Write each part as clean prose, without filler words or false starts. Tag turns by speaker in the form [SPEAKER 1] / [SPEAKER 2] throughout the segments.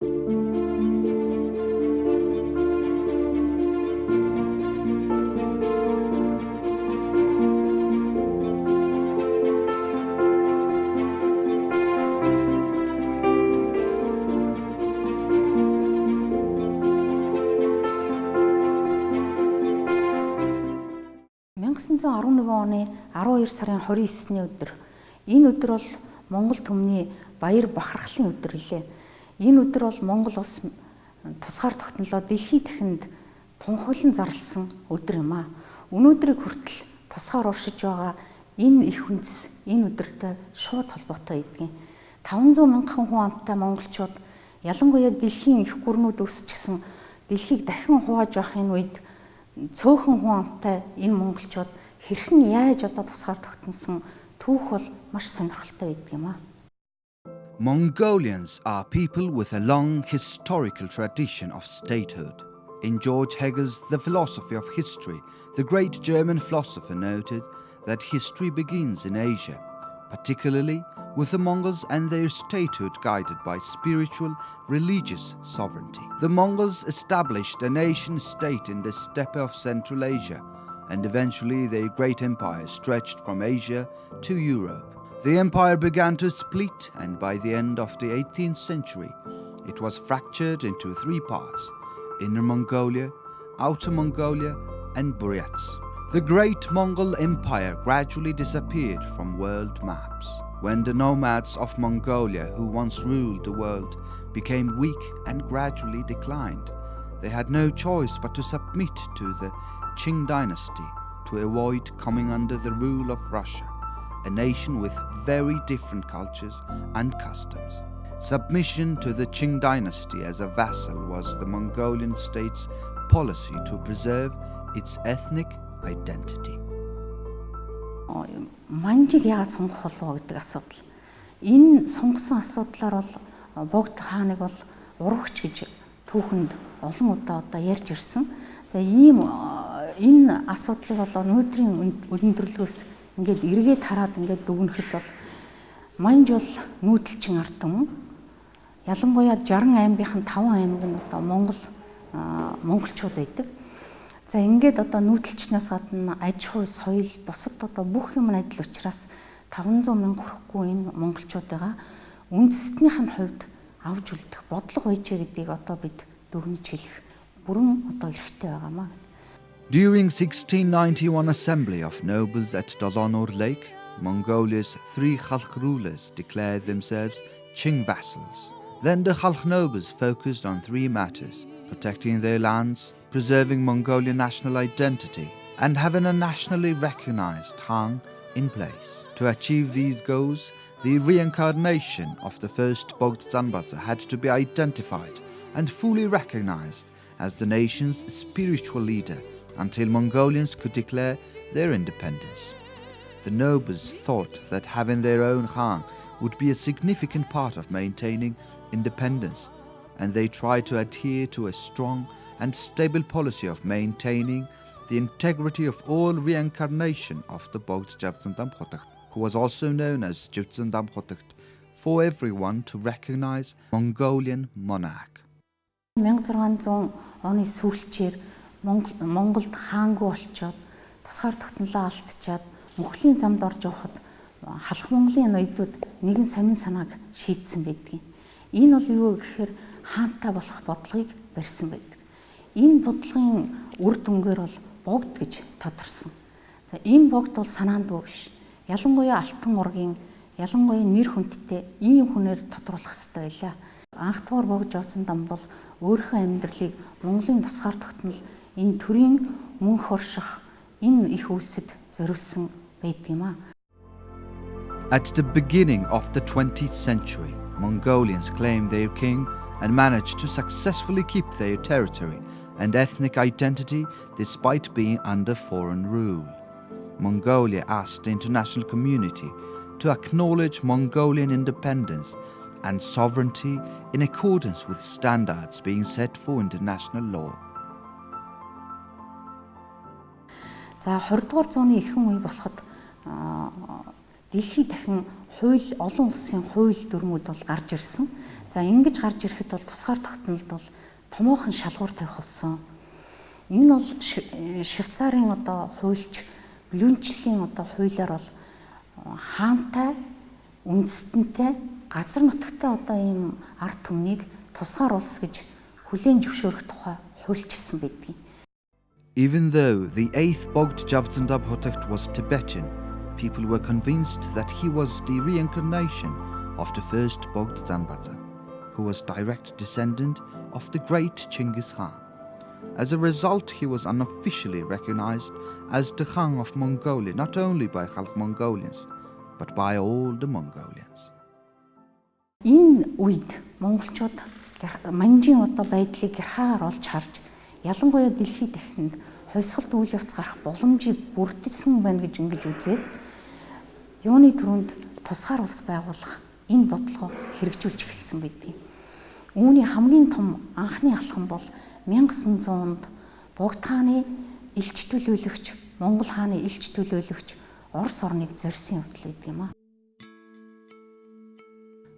[SPEAKER 1] оны 12 сарын 29-ний өдөр. Энэ өдөр бол Монгол түмний баяр бахархлын өдөр гэлээ. Энэ өдөр бол Монгол улс тусгаар тогтнолоо дэлхийд дахинд тунхаглан зарласан өдөр юм аа. Өнөөдрийг хүртэл тусгаар уршиж байгаа энэ их үндэс энэ өдөртэй шууд холбоотой гэдгийг 500 мянган хүн амтай монголчууд ялангуяа дэлхийн их гүрнүүд өсчихсэн дэлхийг дахин хувааж явах энэ үед цөөхөн хүн амтай энэ монголчууд хэрхэн яаж одоо тусгаар тогтносон түүх бол маш сонирхолтой байдаг юм аа.
[SPEAKER 2] Mongolians are people with a long historical tradition of statehood. In George Hegel's The Philosophy of History, the great German philosopher noted that history begins in Asia, particularly with the Mongols and their statehood guided by spiritual, religious sovereignty. The Mongols established a nation-state in the steppe of Central Asia, and eventually their great empire stretched from Asia to Europe. The empire began to split, and by the end of the 18th century, it was fractured into three parts: Inner Mongolia, Outer Mongolia, and Buryats. The great Mongol Empire gradually disappeared from world maps. When the nomads of Mongolia, who once ruled the world, became weak and gradually declined, they had no choice but to submit to the Qing dynasty to avoid coming under the rule of Russia, a nation with very different cultures and customs. Submission to the Qing dynasty as a vassal was the Mongolian state's policy to preserve its ethnic identity.
[SPEAKER 1] Манжиг яагаад сонгох болов гэдэг асуудал. Энэ сонгосон асуудлаар бол богд хааныг бол урагч гэж түүхэнд олон удаа ярьж ирсэн. За энэ асуудлыг бол өнөөдрийн өндөрлгөөс ингээд эргээд хараад ингээд дүгнэхэд бол манж бол нүүдэлчин ард түмэн. Ялангуяа 60 аймгийнхан 5 аймаг нь одоо монголчууд байдаг. За ингээд одоо нүүдэлчнээс гадна аж ахуй, соёл, бусад одоо бүх юм адил учраас 500 мянга хүрэхгүй энэ монголчуудаа үндэстнийх нь хувьд авж үлдэх бодлого байжээ гэдгийг одоо бид дүгнэж хэлэх бүрэн одоо эрхтэй байгаамаа.
[SPEAKER 2] During 1691 assembly of nobles at Togtnol Lake, Mongolia's three Khalq rulers declared themselves Qing vassals. Then the Khalq nobles focused on three matters: protecting their lands, preserving Mongolian national identity, and having a nationally recognized Khan in place. To achieve these goals, the reincarnation of the first Bogd Zanbatsa had to be identified and fully recognized as the nation's spiritual leader until Mongolians could declare their independence. The nobles thought that having their own Khan would be a significant part of maintaining independence, and they tried to adhere to a strong and stable policy of maintaining the integrity of all reincarnation of the Bogd Javtsandamkhotakt, who was also known as Javtsandamkhotakt, for everyone to recognize Mongolian monarch.
[SPEAKER 1] 1600 оны сүүлчээр Монголд хаангүй болчоод тусгаар тогтнолоо алдчихад мөхлийн замд орж явахад халах Монголын ноёдууд нэгэн сонин санааг шийдсэн байдгийг. Энэ бол юу гэхээр хаантай болох бодлогыг барьсан байдаг. Энэ бодлогын үр дүнгээр бол богд гэж тодорсон. За энэ богд бол санаандгүй биш. Ялангуяа алтан ургийн, ялангуяа нэр хүндтэй ийм хүнээр тодруулах ёстой байлаа. Анх дугаар богд Жавцандам бол өөрийнхөө амьдралыг Монголын тусгаар тогтнол энэ төрийн мөнх орших энэ их үйлсэд зориулсан байдгийм аа.
[SPEAKER 2] At the beginning of the 20th century, Mongolians claimed their king and managed to successfully keep their territory and ethnic identity despite being under foreign rule. Mongolia asked the international community to acknowledge Mongolian independence and sovereignty in accordance with standards being set for international law.
[SPEAKER 1] За 20 дугаар зууны ихэнх үе болоход дэлхий дахин хууль олон улсын хууль дүрмүүд бол гарч ирсэн. За ингэж гарч ирэхэд бол тусгаар тогтнолд бол томоохон шалгуур тавих болсон. Энэ бол Швейцарын одоо хуульч Блүнчлийн одоо хуулиар бол хаантай, үндэстэнтэй, газар нутагтай одоо ийм ард түмнийг тусгаар улс гэж хүлээн зөвшөөрөх тухай хуульчилсан байдаг.
[SPEAKER 2] Even though the 8th Bogd was Tibetan, people were convinced that he was the reincarnation of the first Bogd, who was direct descendant of the great Chinggis Khan. As a result, he was unofficially recognized as the Khan of Mongolia, not only by Khalq Mongolians, but by all the Mongolians.
[SPEAKER 1] Энэ үед монголчууд манжийн одоо байдлыг гэрхаагаар олж харж, ялангуяа дэлхийд дахинд хувьсгалт үйл явц гарах боломжийг бүрдсэн байна гэж ингэж үзээд юуны түрүүнд тусгаар улс байгуулах энэ бодлогоо хэрэгжүүлж эхэлсэн байдаг. Үүний хамгийн том анхны алхам бол 1900-д Богд хааны элч төлөөлөгч, Монгол хааны элч төлөөлөгч Орос орныг зорьсон явдал байдаг юм а.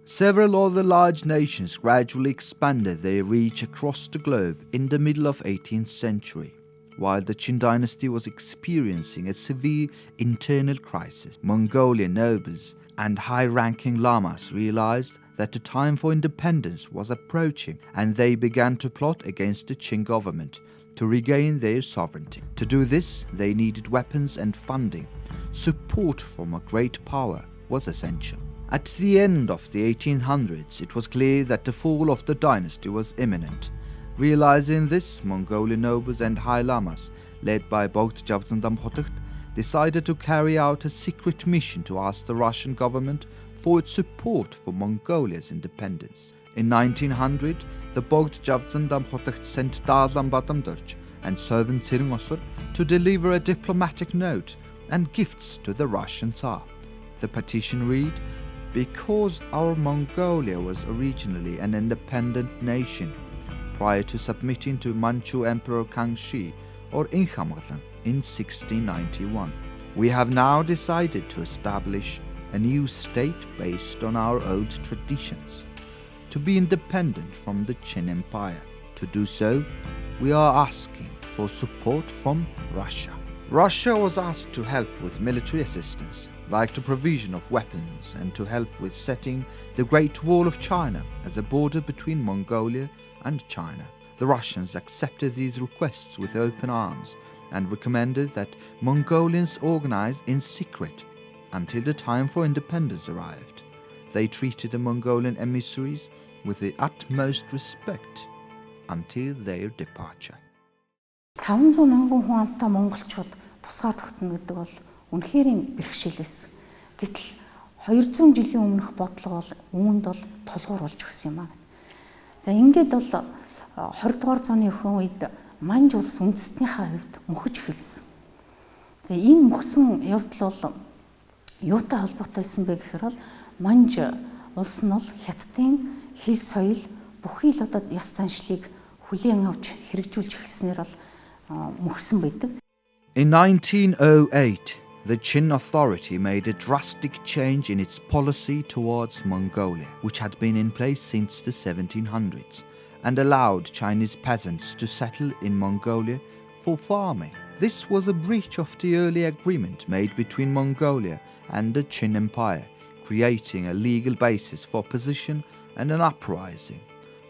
[SPEAKER 2] Several other large nations gradually expanded their reach across the globe in the middle of 18th century. While the Qin dynasty was experiencing a severe internal crisis, Mongolian nobles and high-ranking lamas realized that the time for independence was approaching, and they began to plot against the Qin government to regain their sovereignty. To do this, they needed weapons and funding. Support from a great power was essential. At the end of the 1800s, it was clear that the fall of the dynasty was imminent. Realizing this, Mongolian nobles and high lamas, led by Bogd decided to carry out a secret mission to ask the Russian government for its support for Mongolia's independence. In 1900, the Bogd sent Darlan Batamdurch and servant Tsirngosur to deliver a diplomatic note and gifts to the Russian Tsar. The petition read, "Because our Mongolia was originally an independent nation, prior to submitting to Manchu Emperor Kangxi or Inhamglan in 1691. We have now decided to establish a new state based on our old traditions, to be independent from the Qin Empire. To do so, we are asking for support from Russia." Russia was asked to help with military assistance, like the provision of weapons, and to help with setting the Great Wall of China as a border between Mongolia and China. The Russians accepted these requests with open arms and recommended that Mongolians organize in secret until the time for independence arrived. They treated the Mongolian emissaries with the utmost respect until their departure.
[SPEAKER 1] 500 мянган хүн амтай монголчууд тусгаар тогтно гэдэг бол үнэхээр бэрхшээлээс. Гэтэл 200 жилийн өмнөх бодлого бол үүнд бол тулгуур болж өгсөн юм аа. За ингээд бол 20 дугаар зууны өхөн үед Манж улс үндэстнийхээ хувьд мөхөж эхэлсэн. За энэ мөхсөн явдал бол юутай холбоотой байсан бэ гэхээр бол Манж улс нь бол Хятадын хэл соёл бүхий л одоо ёс заншлыг хүлээн авч хэрэгжүүлж эхэлснээр бол мөхсөн байдаг.
[SPEAKER 2] In 1908, the Qin authority made a drastic change in its policy towards Mongolia, which had been in place since the 1700s, and allowed Chinese peasants to settle in Mongolia for farming. This was a breach of the early agreement made between Mongolia and the Qin Empire, creating a legal basis for opposition and an uprising.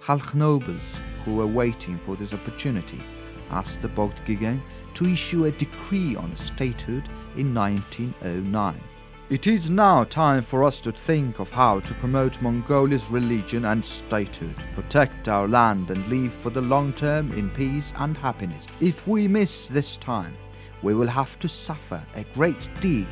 [SPEAKER 2] Khalq nobles who were waiting for this opportunity asked the Bogd to issue a decree on statehood in 1909. It is now time for us to think of how to promote Mongolia's religion and statehood, protect our land and live for the long term in peace and happiness. If we miss this time, we will have to suffer a great deal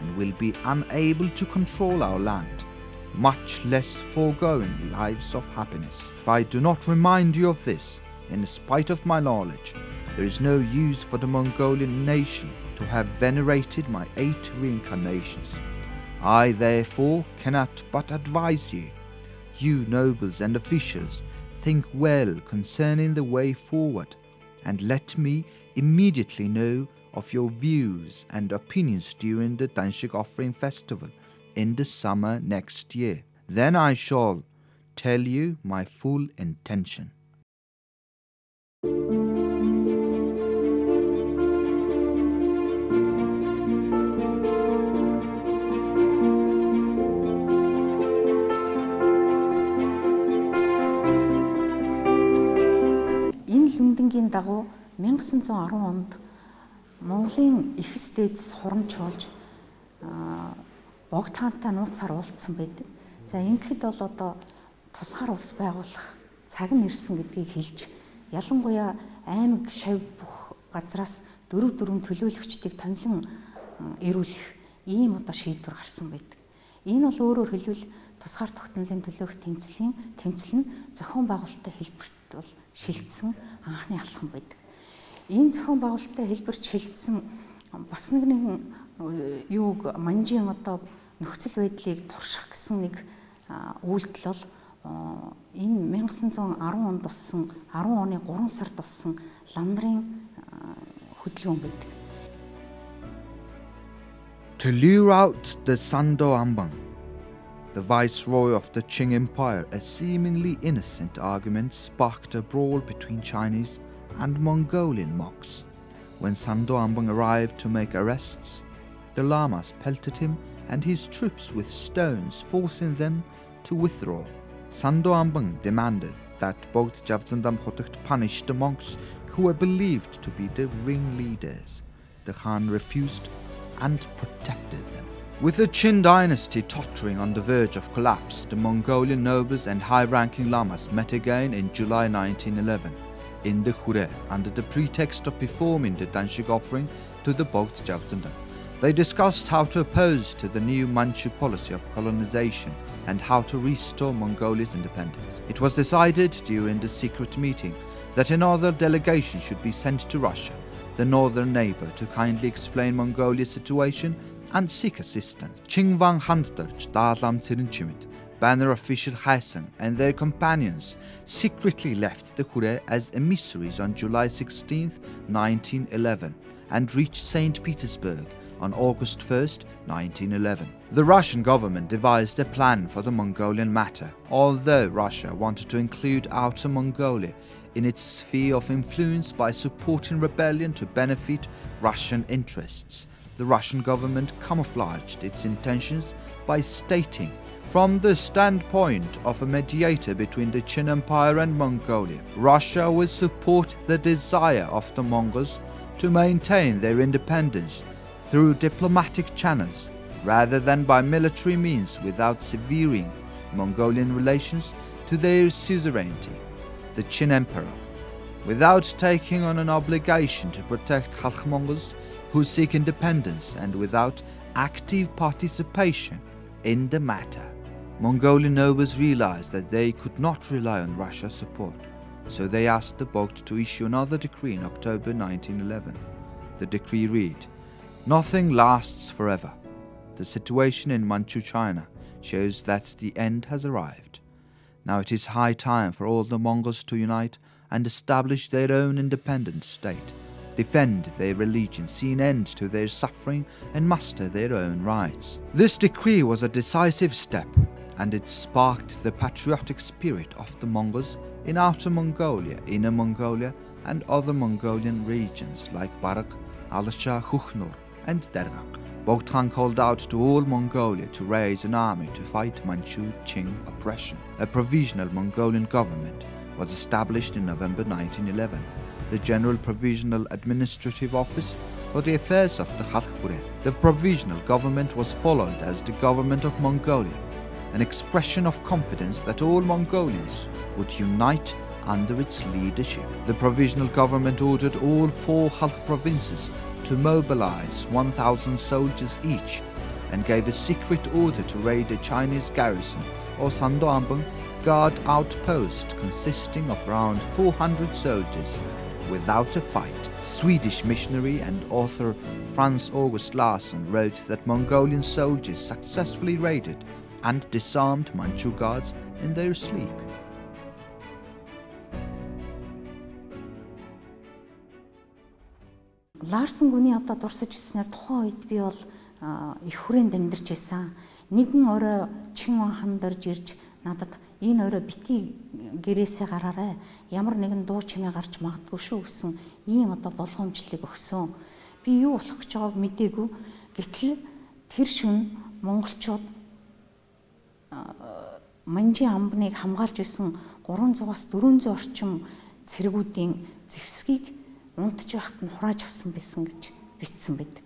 [SPEAKER 2] and will be unable to control our land, much less foregoing lives of happiness. If I do not remind you of this, in spite of my knowledge, there is no use for the Mongolian nation to have venerated my 8 reincarnations. I therefore cannot but advise you, you nobles and officials, think well concerning the way forward, and let me immediately know of your views and opinions during the Danshig offering festival in the summer next year. Then I shall tell you my full intention.
[SPEAKER 1] Энэ лүмдэнгийн дагуу 1910 онд Монголын ихс дээдс хурамч болж богд хаантай нууцаар уулзсан байдаг. За ингэхэд бол одоо тусгаар улс байгуулах цаг нь ирсэн гэдгийг хэлж, ялангуяа аймаг шавь бүх газраас дөрөв төлөөлөгчдийг томилон ирүүлэх ийм одоо шийдвэр гарсан байдаг. Энэ бол өөрөөр хэлбэл тусгаар тогтнолын төлөөх тэмцэл нь зохион байгуулалттай хэлбэрт бол шилжсэн анхны алхам байдаг. Энэ зохион байгуулалттай хэлбэрт шилжсэн бас нэгэн юуг манжийн одоо нөхцөл байдлыг турших гэсэн нэг үйлдэл бол энэ 1910 онд болсон 10 оны 3 сард болсон лам нарын хөдөлгөөн байдаг.
[SPEAKER 2] To lure out the Sando Ambang, the viceroy of the Qing Empire, a seemingly innocent argument sparked a brawl between Chinese and Mongolian monks. When Sando Ambang arrived to make arrests, the lamas pelted him and his troops with stones, forcing them to withdraw. Sando Ambang demanded that both Javzandam Khotakht punish the monks who were believed to be the ringleaders. The Khan refused and protected them. With the Qin dynasty tottering on the verge of collapse, the Mongolian nobles and high-ranking lamas met again in July 1911 in the Khure under the pretext of performing the Danshig offering to the Bogd Javzandam. They discussed how to oppose to the new Manchu policy of colonization and how to restore Mongolia's independence. It was decided during the secret meeting that another delegation should be sent to Russia, the northern neighbor, to kindly explain Mongolia's situation and seek assistance. Qingwang Handurch, Dalam Tirinchimit, banner official Hasan and their companions secretly left the Khure as emissaries on July 16, 1911 and reached St. Petersburg on August 1st, 1911. The Russian government devised a plan for the Mongolian matter. Although Russia wanted to include Outer Mongolia in its sphere of influence by supporting rebellion to benefit Russian interests, the Russian government camouflaged its intentions by stating, from the standpoint of a mediator between the Qin Empire and Mongolia, Russia will support the desire of the Mongols to maintain their independence through diplomatic channels rather than by military means without severing Mongolian relations to their suzerainty, the Qin Emperor, without taking on an obligation to protect Khalkh Mongols who seek independence and without active participation in the matter. Mongolian nobles realized that they could not rely on Russia's support, so they asked the Bogd to issue another decree in October 1911. The decree read, "Nothing lasts forever. The situation in Manchu China shows that the end has arrived. Now it is high time for all the Mongols to unite and establish their own independent state, defend their religion, see an end to their suffering and master their own rights." This decree was a decisive step, and it sparked the patriotic spirit of the Mongols in Outer Mongolia, Inner Mongolia and other Mongolian regions like Barak, Alsha, Khukhnur and Dergang. Bogd Khan called out to all Mongolia to raise an army to fight Manchu Qing oppression. A provisional Mongolian government was established in November 1911, the General Provisional Administrative Office for the affairs of the Khalkh Khure. The provisional government was followed as the Government of Mongolia, an expression of confidence that all Mongolians would unite under its leadership. The provisional government ordered all 4 Khalkh provinces to mobilize 1,000 soldiers each and gave a secret order to raid a Chinese garrison or Sando Ambang guard outpost consisting of around 400 soldiers without a fight. Swedish missionary and author Franz August Larsson wrote that Mongolian soldiers successfully raided and disarmed Manchu guards in their sleep.
[SPEAKER 1] Ларсон гүний одоо дурсаж ирснээр тухайн үед би бол их хүрээнд амьдарч байсан. Нэгэн орой чин хан дорж ирж надад энэ орой бити гэрээсээ гараарай. Ямар нэгэн дуу чимээ гарч магадгүй шүү гэсэн ийм одоо болгоомжлыг өгсөн. Би юу болох гэж байгааг мэдээгүй. Гэтэл тэр шөнө монголчууд манжийн амбныг хамгаалж байсан 300-аас 400 орчим цэргүүдийн зэвсгийг унтж байхад нь хурааж авсан байсан гэж бичсэн байдаг.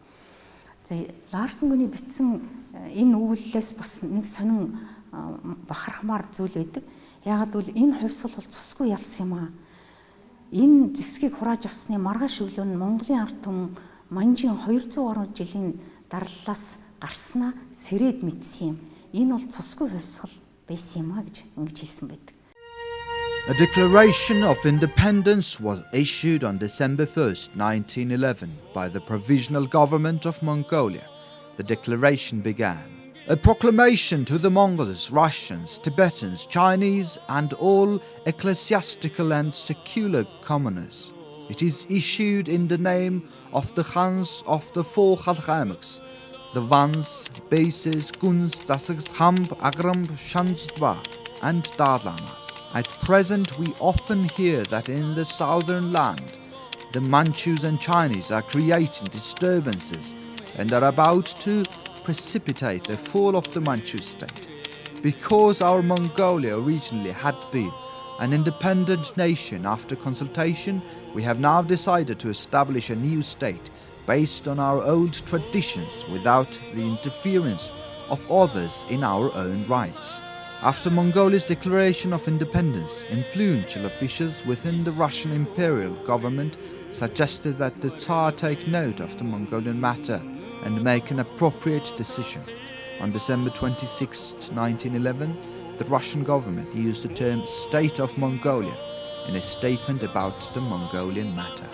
[SPEAKER 1] За Ларсенгүний бичсэн энэ өгүүллээс бас нэг сонин бахархмаар зүйл байдаг. Яагаад гэвэл энэ хувьсгал бол цусгүй ялсан юм аа. Энэ зэвсгийг хурааж авсны маргааш өглөө нь Монголын ард түмэн манжийн 200 гаруй жилийн дараллаас гарснаа сэрээд мэдсэн юм. Энэ бол цусгүй хувьсгал байсан юм аа гэж ингэж хэлсэн байдаг.
[SPEAKER 2] A declaration of independence was issued on December 1st, 1911 by the Provisional Government of Mongolia. The declaration began, "A proclamation to the Mongols, Russians, Tibetans, Chinese and all ecclesiastical and secular commoners. It is issued in the name of the Khans of the four Khalkhamaks, the Vans, Bases, Guns, Zasags, Hamb, Agram, Shanzdwa and Darlamas. At present, we often hear that in the southern land, the Manchus and Chinese are creating disturbances and are about to precipitate the fall of the Manchu state. Because our Mongolia originally had been an independent nation, after consultation, we have now decided to establish a new state based on our old traditions without the interference of others in our own rights." After Mongolia's declaration of independence, influential officials within the Russian imperial government suggested that the Tsar take note of the Mongolian matter and make an appropriate decision. On December 26, 1911, the Russian government used the term State of Mongolia in a statement about the Mongolian matter.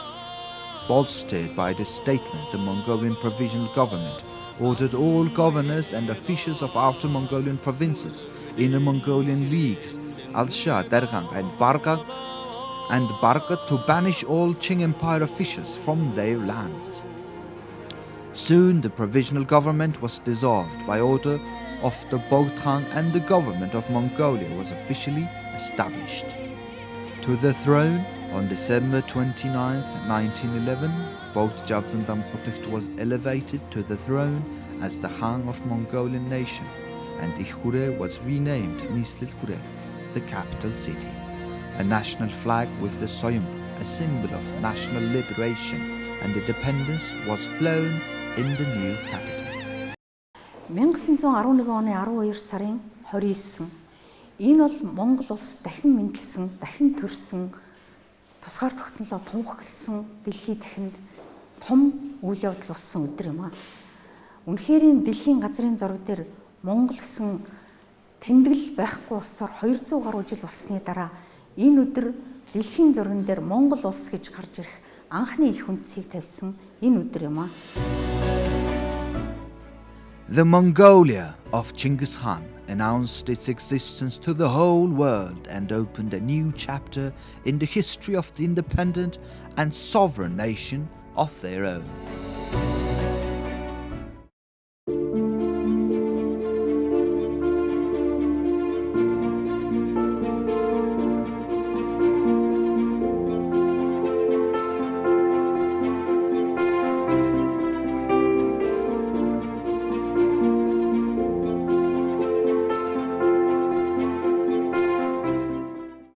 [SPEAKER 2] Bolstered by this statement, the Mongolian Provisional Government ordered all governors and officials of outer Mongolian provinces, Inner Mongolian leagues, Alsha, Dergang and Barga to banish all Qing Empire officials from their lands. Soon the provisional government was dissolved by order of the Bogdkhang and the government of Mongolia was officially established. To the throne on December 29, 1911, Bogdjavzendam Khotekht was elevated to the throne as the Khan of Mongolian nation, and Ikhure was renamed Nislilkhure, the capital city. A national flag with the soyumb, a symbol of national liberation and independence, was flown in the new capital.
[SPEAKER 1] 1911 оны 12 сарын 29. Энэ бол Монгол улс дахин мэндэлсэн, дахин төрсөн, тусгаар тогтнолоо тунхагласан дэлхийд дахинд том үйл явдал болсон өдөр юм аа. Үнэхээр дэлхийн газрын зураг дээр Монгол гэсэн тэмдэглэл байхгүй улсаар 200 гаруй жил болсны дараа энэ өдөр дэлхийн зурган дээр Монгол улс гэж гарч ирэх анхны их үндсийг тавьсан энэ өдөр юм аа.
[SPEAKER 2] The Mongolia of Genghis Khan announced its existence to the whole world and opened a new chapter in the history of the independent and sovereign nation of their own.